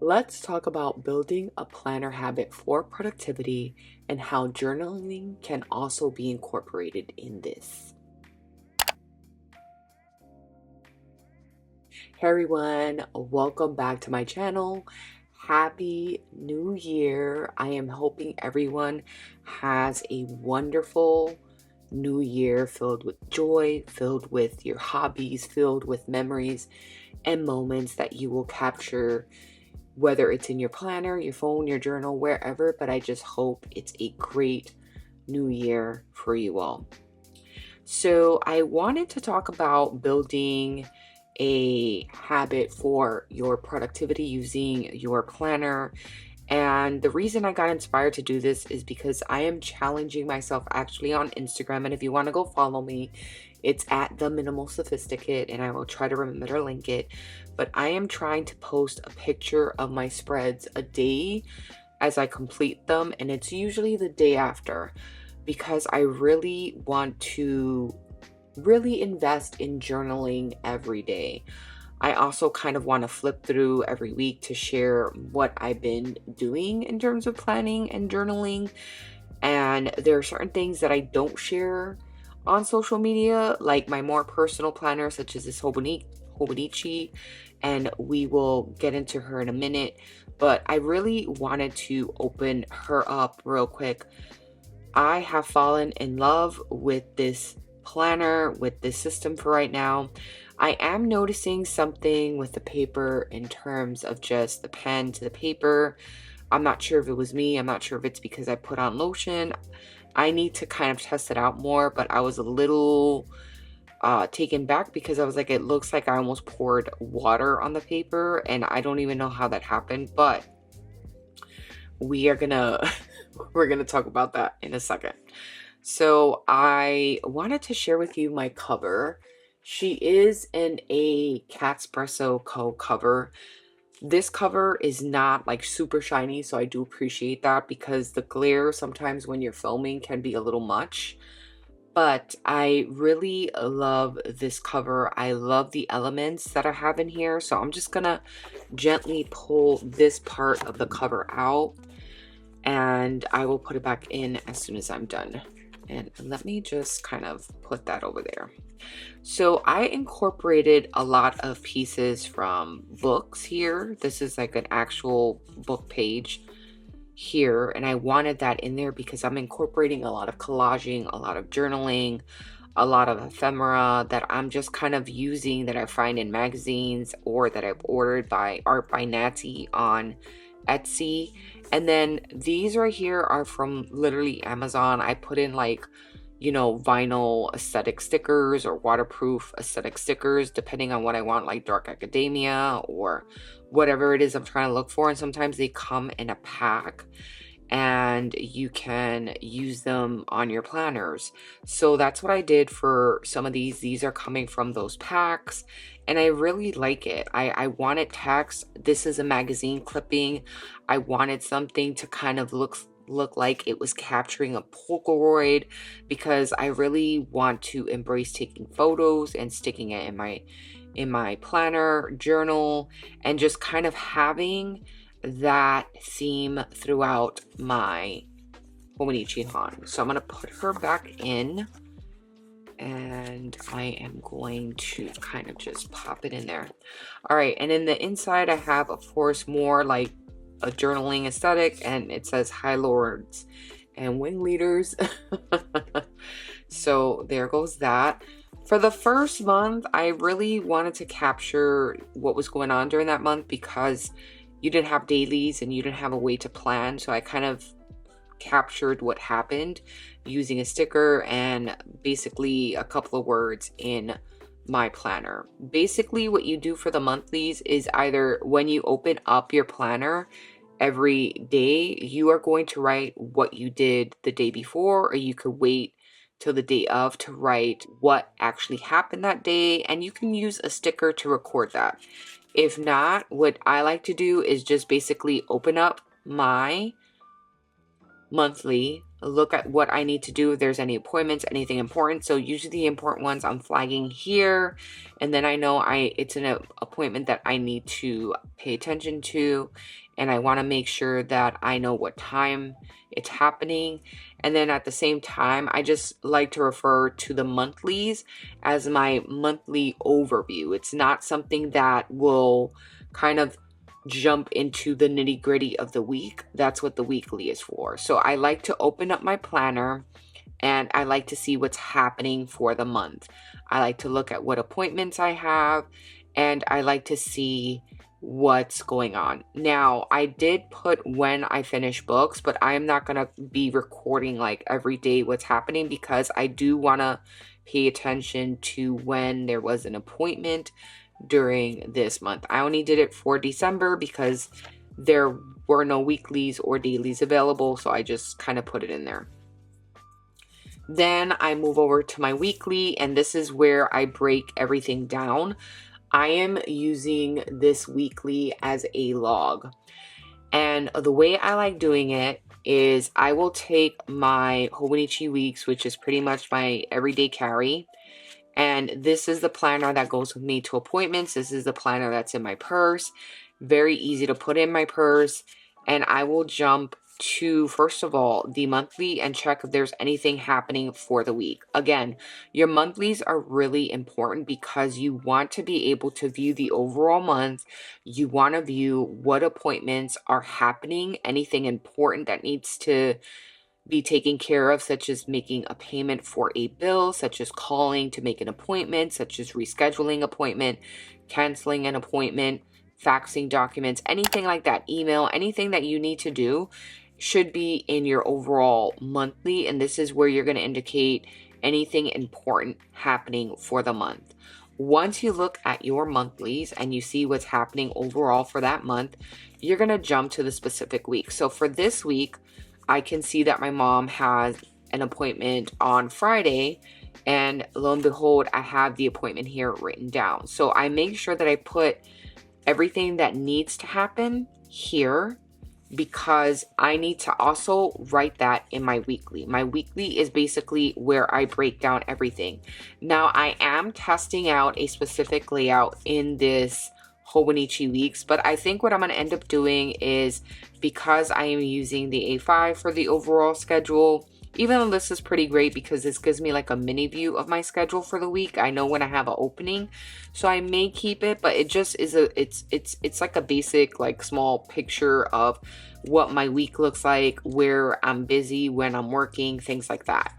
Let's talk about building a planner habit for productivity and how journaling can also be incorporated in this. Hey everyone, welcome back to my channel. Happy New Year. I am hoping everyone has a wonderful new year filled with joy, filled with your hobbies, filled with memories and moments that you will capture, whether it's in your planner, your phone, your journal, wherever. But I just hope it's a great new year for you all. So I wanted to talk about building a habit for your productivity using your planner. And the reason I got inspired to do this is because I am challenging myself actually on Instagram. And if you want to go follow me, it's at the minimal sophisticate, and I will try to remember to link it. But I am trying to post a picture of my spreads a day as I complete them, and it's usually the day after, because I really want to really invest in journaling every day. I also kind of want to flip through every week to share what I've been doing in terms of planning and journaling. And there are certain things that I don't share on social media, like my more personal planner, such as this Hobonichi, and we will get into her in a minute. But I really wanted to open her up real quick. I have fallen in love with this planner, with this system for right now. I am noticing something with the paper in terms of just the pen to the paper. I'm not sure if it was me. I'm not sure if it's because I put on lotion. I need to kind of test it out more, but I was a little taken back because I was like, it looks like I almost poured water on the paper, and I don't even know how that happened, but we are gonna we're gonna talk about that in a second. So I wanted to share with you my cover. She is in a Catspresso Co cover. This cover is not like super shiny, so I do appreciate that because the glare sometimes when you're filming can be a little much. But I really love this cover. I love the elements that I have in here. So I'm just gonna gently pull this part of the cover out, and I will put it back in as soon as I'm done. And let me just kind of put that over there. So I incorporated a lot of pieces from books here. This is like an actual book page here, and I wanted that in there because I'm incorporating a lot of collaging, a lot of journaling, a lot of ephemera that I'm just kind of using that I find in magazines or that I've ordered by Art by Natty on Etsy. And then these right here are from literally Amazon. I put in like, vinyl aesthetic stickers or waterproof aesthetic stickers, depending on what I want, like dark academia or whatever it is I'm trying to look for. And sometimes they come in a pack and you can use them on your planners. So that's what I did for some of these. These are coming from those packs, and I really like it. I wanted text. This is a magazine clipping. I wanted something to kind of look like it was capturing a Polaroid, because I really want to embrace taking photos and sticking it in my planner journal, and just kind of having that theme throughout my Hobonichi Han. So I'm going to put her back in, and I am going to kind of just pop it in there. All right, and in the inside I have, of course, more like a journaling aesthetic, and it says High Lords and Wing Leaders. So there goes that. For the first month, I really wanted to capture what was going on during that month because you didn't have dailies and you didn't have a way to plan. So I kind of captured what happened using a sticker and basically a couple of words in my planner. Basically, what you do for the monthlies is either when you open up your planner every day, you are going to write what you did the day before, or you could wait till the day of to write what actually happened that day, and you can use a sticker to record that. If not, what I like to do is just basically open up my monthly, look at what I need to do, if there's any appointments, anything important. So usually the important ones I'm flagging here, and then I know it's an appointment that I need to pay attention to, and I want to make sure that I know what time it's happening. And then at the same time, I just like to refer to the monthlies as my monthly overview. It's not something that will kind of jump into the nitty gritty of the week. That's what the weekly is for. So I like to open up my planner and I like to see what's happening for the month. I like to look at what appointments I have, and I like to see what's going on. Now, I did put when I finish books, but I am not going to be recording like every day what's happening, because I do want to pay attention to when there was an appointment during this month. I only did it for December because there were no weeklies or dailies available, so I just kind of put it in there. Then I move over to my weekly, and this is where I break everything down. I am using this weekly as a log, and the way I like doing it is I will take my Hobonichi weeks, which is pretty much my everyday carry, and this is the planner that goes with me to appointments. This is the planner that's in my purse. Very easy to put in my purse. And I will jump to, first of all, the monthly and check if there's anything happening for the week. Again, your monthlies are really important because you want to be able to view the overall month. You want to view what appointments are happening, anything important that needs to be taken care of, such as making a payment for a bill, such as calling to make an appointment, such as rescheduling appointment, canceling an appointment, faxing documents, anything like that, email, anything that you need to do should be in your overall monthly. And this is where you're going to indicate anything important happening for the month. Once you look at your monthlies and you see what's happening overall for that month, you're going to jump to the specific week. So for this week, I can see that my mom has an appointment on Friday, and lo and behold, I have the appointment here written down. So I make sure that I put everything that needs to happen here, because I need to also write that in my weekly. My weekly is basically where I break down everything. Now, I am testing out a specific layout in this Hobonichi weeks, but I think what I'm going to end up doing is, because I am using the A5 for the overall schedule, even though this is pretty great because this gives me like a mini view of my schedule for the week. I know when I have an opening, so I may keep it, but it just is it's like a basic, like, small picture of what my week looks like, where I'm busy, when I'm working, things like that.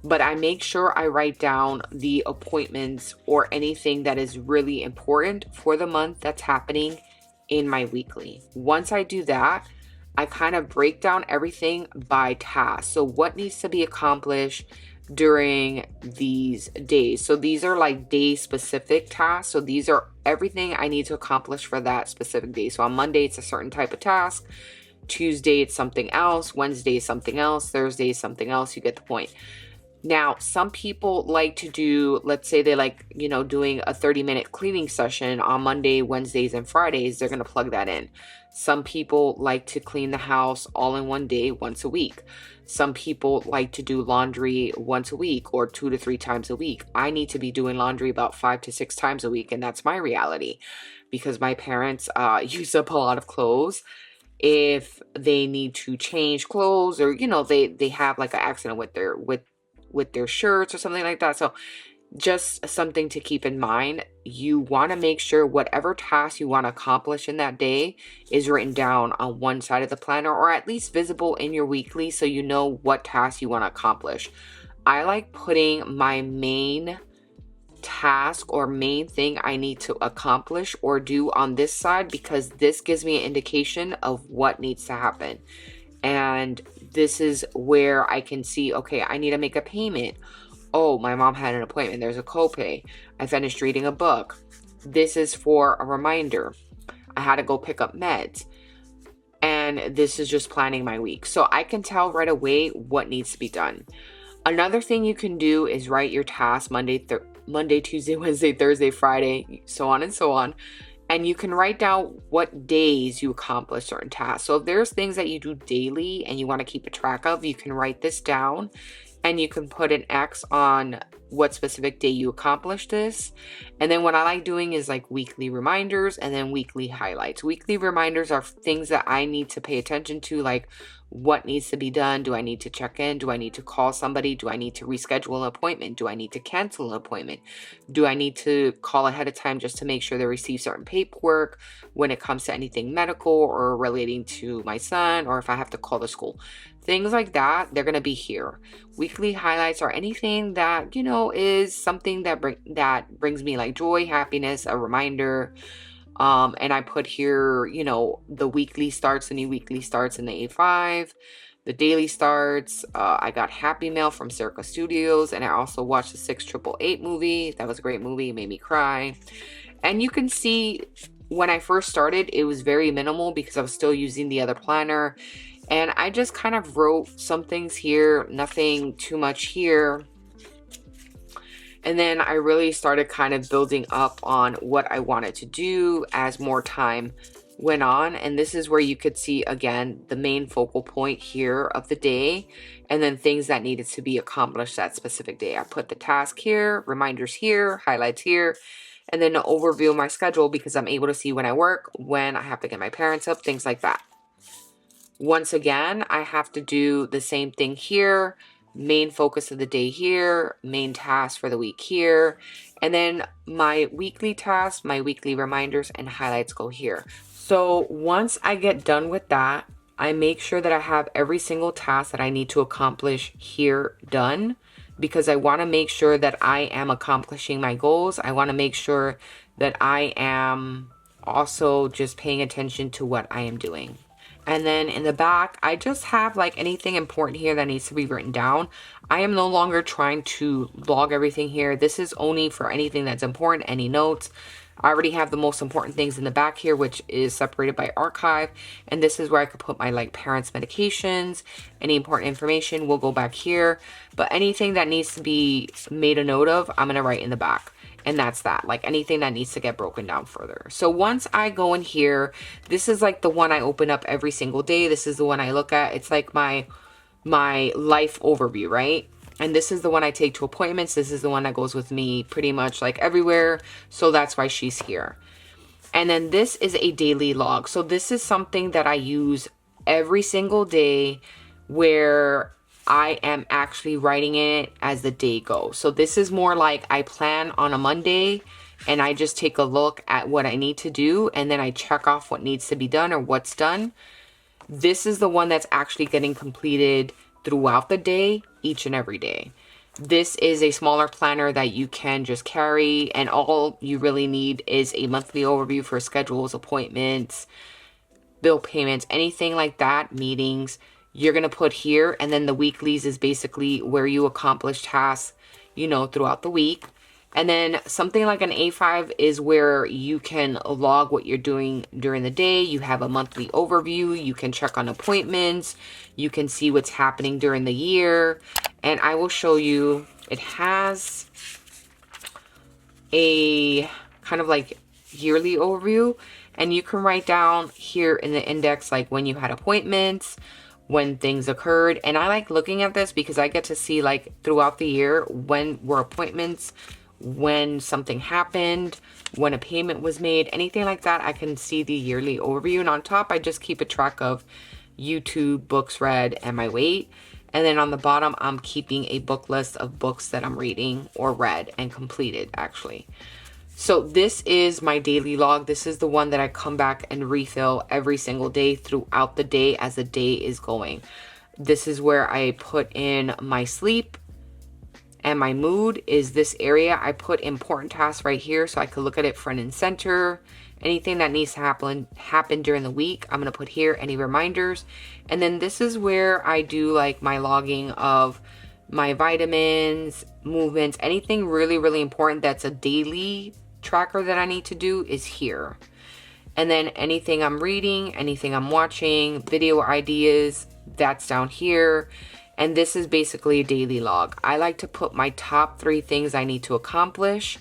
But I make sure I write down the appointments or anything that is really important for the month that's happening in my weekly. Once I do that, I kind of break down everything by task. So what needs to be accomplished during these days. So these are like day specific tasks. So these are everything I need to accomplish for that specific day. So on Monday, it's a certain type of task. Tuesday, it's something else. Wednesday is something else. Thursday is something else. You get the point. Now, some people like to do, let's say they like, doing a 30-minute cleaning session on Monday, Wednesdays, and Fridays. They're going to plug that in. Some people like to clean the house all in one day, once a week. Some people like to do laundry once a week or 2 to 3 times a week. I need to be doing laundry about 5 to 6 times a week, and that's my reality because my parents use up a lot of clothes. If they need to change clothes, or they have like an accident with their shirts or something like that. So just something to keep in mind. You want to make sure whatever task you want to accomplish in that day is written down on one side of the planner, or at least visible in your weekly, so you know what task you want to accomplish. I like putting my main task or main thing I need to accomplish or do on this side, because this gives me an indication of what needs to happen. And this is where I can see, okay, I need to make a payment. Oh, my mom had an appointment. There's a copay. I finished reading a book. This is for a reminder. I had to go pick up meds. And this is just planning my week. So I can tell right away what needs to be done. Another thing you can do is write your tasks Monday, Tuesday, Wednesday, Thursday, Friday, so on and so on. And you can write down what days you accomplish certain tasks. So if there's things that you do daily and you want to keep a track of, you can write this down and you can put an X on what specific day you accomplished this. And then what I like doing is like weekly reminders and then weekly highlights. Weekly reminders are things that I need to pay attention to, like what needs to be done. Do I need to check in? Do I need to call somebody? Do I need to reschedule an appointment? Do I need to cancel an appointment? Do I need to call ahead of time just to make sure they receive certain paperwork when it comes to anything medical or relating to my son, or if I have to call the school? Things like that, they're going to be here. Weekly highlights are anything that, you know, is something that brings me like joy, happiness, a reminder. And I put here, you know, the weekly starts, the new weekly starts in the A5, the daily starts. I got Happy Mail from Circa Studios, and I also watched the 6888 movie. That was a great movie. It made me cry. And you can see when I first started, it was very minimal because I was still using the other planner. And I just kind of wrote some things here, nothing too much here. And then I really started kind of building up on what I wanted to do as more time went on. And this is where you could see, again, the main focal point here of the day, and then things that needed to be accomplished that specific day. I put the task here, reminders here, highlights here, and then an overview of my schedule because I'm able to see when I work, when I have to get my parents up, things like that. Once again, I have to do the same thing here. Main focus of the day here, main task for the week here, and then my weekly tasks, my weekly reminders and highlights go here. So once I get done with that, I make sure that I have every single task that I need to accomplish here done, because I want to make sure that I am accomplishing my goals. I want to make sure that I am also just paying attention to what I am doing. And then in the back, I just have like anything important here that needs to be written down. I am no longer trying to log everything here. This is only for anything that's important, any notes. I already have the most important things in the back here, which is separated by archive. And this is where I could put my like parents' medications. Any important information will go back here. But anything that needs to be made a note of, I'm going to write in the back. And that's that, like anything that needs to get broken down further. So once I go in here, this is like the one I open up every single day. This is the one I look at. It's like my life overview, right? And this is the one I take to appointments. This is the one that goes with me pretty much like everywhere. So that's why she's here. And then this is a daily log. So this is something that I use every single day where I am actually writing it as the day goes. So this is more like I plan on a Monday and I just take a look at what I need to do and then I check off what needs to be done or what's done. This is the one that's actually getting completed throughout the day, each and every day. This is a smaller planner that you can just carry, and all you really need is a monthly overview for schedules, appointments, bill payments, anything like that, meetings. You're going to put here, and then the weeklies is basically where you accomplish tasks, you know, throughout the week. And then something like an A5 is where you can log what you're doing during the day. You have a monthly overview. You can check on appointments. You can see what's happening during the year. And I will show you, it has a kind of like yearly overview. And you can write down here in the index, like when you had appointments, when things occurred. And I like looking at this because I get to see like throughout the year when were appointments, when something happened, when a payment was made, anything like that. I can see the yearly overview, and on top I just keep a track of YouTube, books read, and my weight. And then on the bottom I'm keeping a book list of books that I'm reading or read and completed actually. So this is my daily log. This is the one that I come back and refill every single day throughout the day as the day is going. This is where I put in my sleep, and my mood is this area. I put important tasks right here so I could look at it front and center. Anything that needs to happen during the week, I'm going to put here, any reminders. And then this is where I do like my logging of my vitamins, movements, anything really, really important that's a daily tracker that I need to do is here. And then anything I'm reading, anything I'm watching, video ideas, that's down here. And this is basically a daily log. I like to put my top 3 things I need to accomplish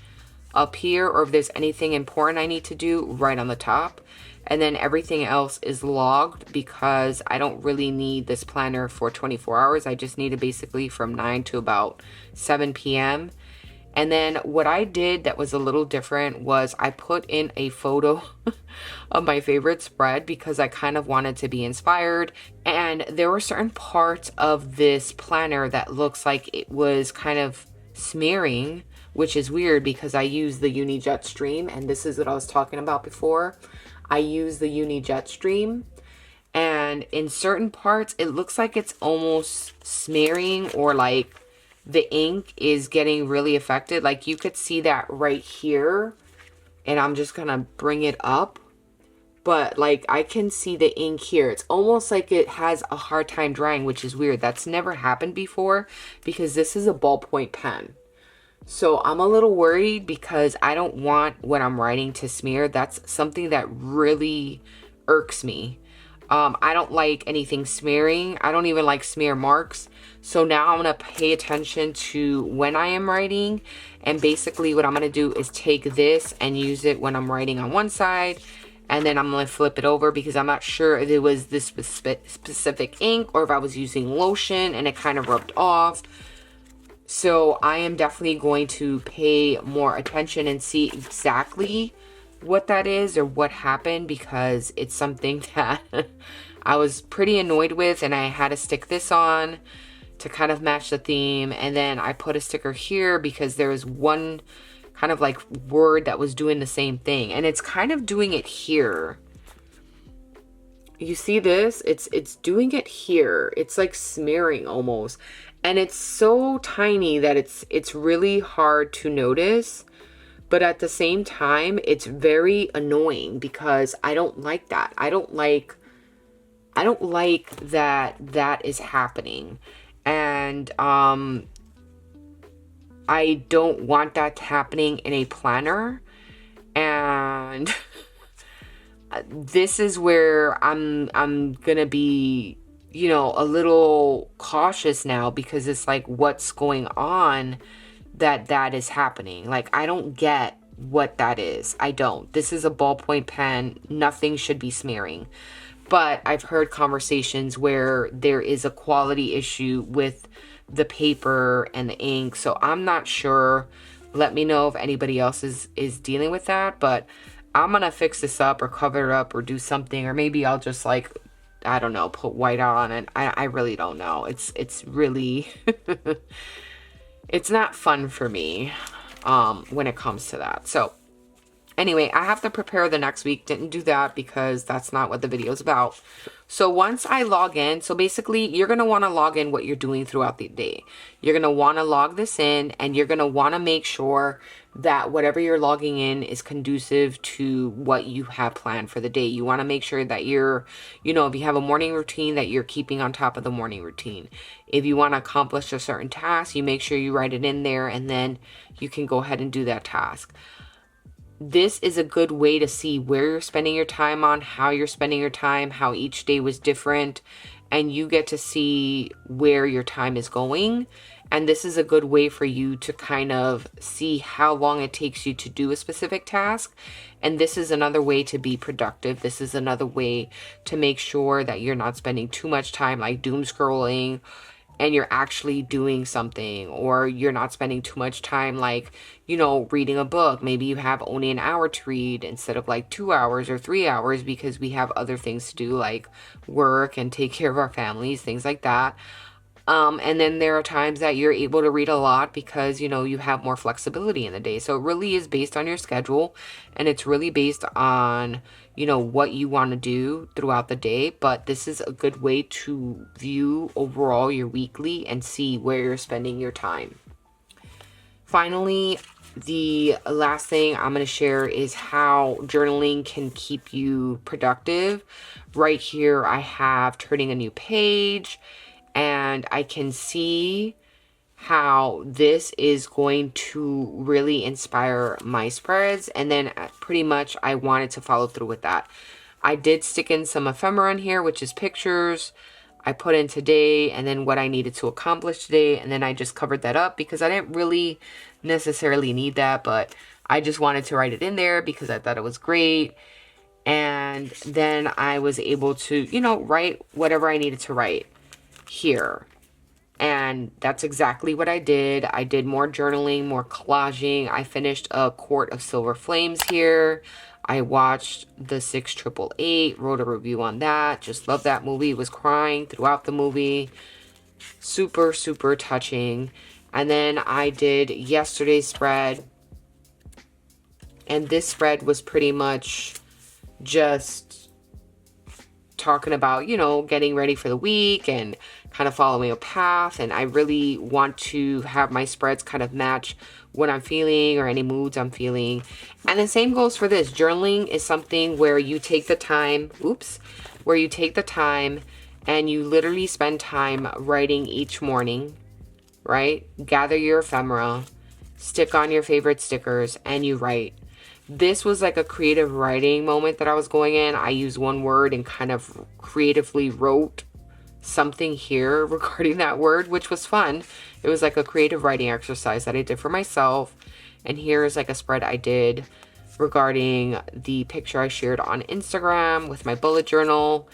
up here, or if there's anything important I need to do, right on the top. And then everything else is logged because I don't really need this planner for 24 hours. I just need it basically from 9 to about 7 p.m. And then what I did that was a little different was I put in a photo of my favorite spread because I kind of wanted to be inspired. And there were certain parts of this planner that looks like it was kind of smearing, which is weird because I use the Uni Stream, and this is what I was talking about before. I use the Uni Stream, and in certain parts it looks like it's almost smearing, or like the ink is getting really affected. Like you could see that right here, and I'm just gonna bring it up, but like I can see the ink here. It's almost like it has a hard time drying, which is weird. That's never happened before because this is a ballpoint pen. So I'm a little worried because I don't want what I'm writing to smear. That's something that really irks me. I don't like anything smearing. I don't even like smear marks. So now I'm going to pay attention to when I am writing. And basically what I'm going to do is take this and use it when I'm writing on one side. And then I'm going to flip it over because I'm not sure if it was this specific ink or if I was using lotion and it kind of rubbed off. So I am definitely going to pay more attention and see exactly what that is or what happened, because it's something that I was pretty annoyed with, and I had to stick this on to kind of match the theme. And then I put a sticker here because there was one kind of like word that was doing the same thing, and it's kind of doing it here. You see this? It's doing it here. It's like smearing almost. And it's so tiny that it's really hard to notice. But at the same time, it's very annoying because I don't like that. I don't like that is happening. And I don't want that happening in a planner. And this is where I'm gonna be, you know, a little cautious now, because it's like, what's going on that is happening? Like, I don't get what that is. I don't. This is a ballpoint pen. Nothing should be smearing. But I've heard conversations where there is a quality issue with the paper and the ink. So I'm not sure. Let me know if anybody else is dealing with that. But I'm going to fix this up or cover it up or do something. Or maybe I'll just like, I don't know, put white on it. I really don't know. It's really, it's not fun for me when it comes to that. So anyway, I have to prepare the next week. Didn't do that because that's not what the video is about. So once I log in, so basically you're going to want to log in what you're doing throughout the day. You're going to want to log this in, and you're going to want to make sure that whatever you're logging in is conducive to what you have planned for the day. You want to make sure that you're, you know, if you have a morning routine, that you're keeping on top of the morning routine. If you want to accomplish a certain task, you make sure you write it in there, and then you can go ahead and do that task. This is a good way to see where you're spending your time on, how you're spending your time, how each day was different, and you get to see where your time is going. And this is a good way for you to kind of see how long it takes you to do a specific task. And this is another way to be productive. This is another way to make sure that you're not spending too much time like doom scrolling, and you're actually doing something, or you're not spending too much time like, you know, reading a book. Maybe you have only an hour to read instead of like 2 hours or 3 hours, because we have other things to do like work and take care of our families, things like that. And then there are times that you're able to read a lot because, you know, you have more flexibility in the day. So it really is based on your schedule, and it's really based on, you know, what you want to do throughout the day. But this is a good way to view overall your weekly and see where you're spending your time. Finally, the last thing I'm going to share is how journaling can keep you productive. Right here, I have turning a new page, and I can see how this is going to really inspire my spreads. And then pretty much I wanted to follow through with that. I did stick in some ephemera in here, which is pictures. I put in today and then what I needed to accomplish today. And then I just covered that up because I didn't really necessarily need that, but I just wanted to write it in there because I thought it was great. And then I was able to, you know, write whatever I needed to write here. And that's exactly what I did. I did more journaling, more collaging. I finished A Court of Silver Flames here. I watched The 688, wrote a review on that. Just love that movie. Was crying throughout the movie. Super, super touching. And then I did yesterday's spread. And this spread was pretty much just talking about, you know, getting ready for the week and kind of following a path. And I really want to have my spreads kind of match what I'm feeling or any moods I'm feeling. And the same goes for this. Journaling is something where you take the time, where you take the time and you literally spend time writing each morning, right? Gather your ephemera, stick on your favorite stickers, and you write. This was like a creative writing moment that I was going in. I used one word and kind of creatively wrote something here regarding that word, which was fun. It was like a creative writing exercise that I did for myself. And here's like a spread I did regarding the picture I shared on Instagram with my bullet journal.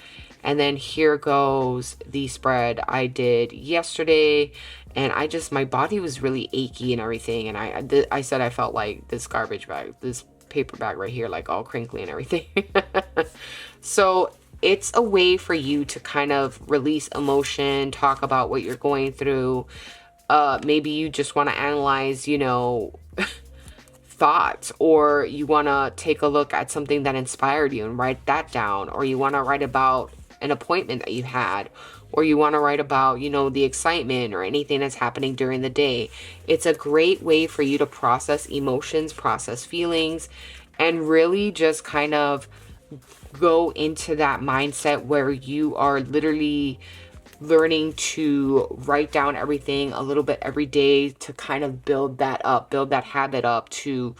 And then here goes the spread I did yesterday. And my body was really achy and everything. And I said I felt like this garbage bag, this paper bag right here, like all crinkly and everything. So it's a way for you to kind of release emotion, talk about what you're going through. Maybe you just want to analyze, you know, thoughts, or you want to take a look at something that inspired you and write that down, or you want to write about an appointment that you had, or you want to write about, you know, the excitement or anything that's happening during the day. It's a great way for you to process emotions, process feelings, and really just kind of go into that mindset where you are literally learning to write down everything a little bit every day to kind of build that up, build that habit up to,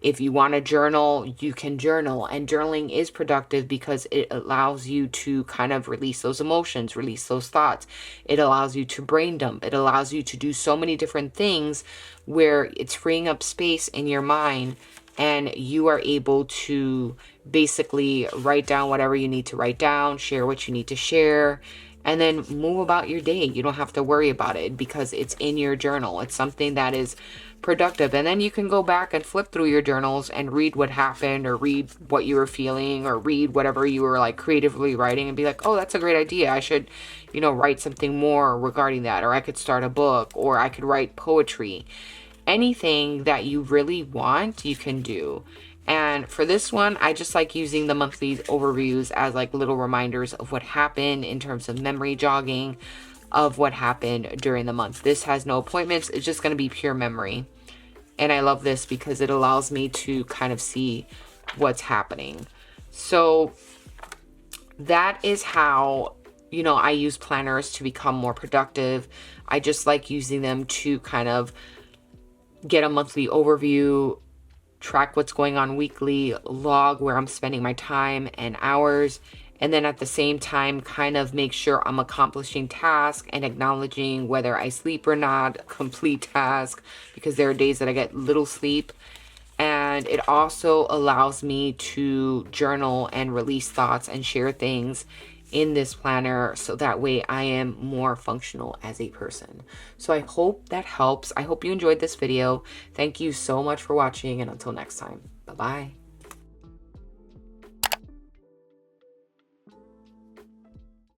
if you want to journal, you can journal. And journaling is productive because it allows you to kind of release those emotions, release those thoughts. It allows you to brain dump. It allows you to do so many different things where it's freeing up space in your mind, and you are able to basically write down whatever you need to write down, share what you need to share, and then move about your day. You don't have to worry about it because it's in your journal. It's something that is productive. And then you can go back and flip through your journals and read what happened, or read what you were feeling, or read whatever you were like creatively writing and be like, oh, that's a great idea. I should, you know, write something more regarding that, or I could start a book, or I could write poetry. Anything that you really want, you can do. And for this one, I just like using the monthly overviews as like little reminders of what happened in terms of memory jogging of what happened during the month. This has no appointments. It's just going to be pure memory. And I love this because it allows me to kind of see what's happening. So that is how, you know, I use planners to become more productive. I just like using them to kind of get a monthly overview, track what's going on weekly, log where I'm spending my time and hours, and then at the same time kind of make sure I'm accomplishing tasks and acknowledging whether I sleep or not, complete task, because there are days that I get little sleep. And it also allows me to journal and release thoughts and share things in this planner, so that way I am more functional as a person. So I hope that helps. I hope you enjoyed this video. Thank you so much for watching, and until next time, bye-bye.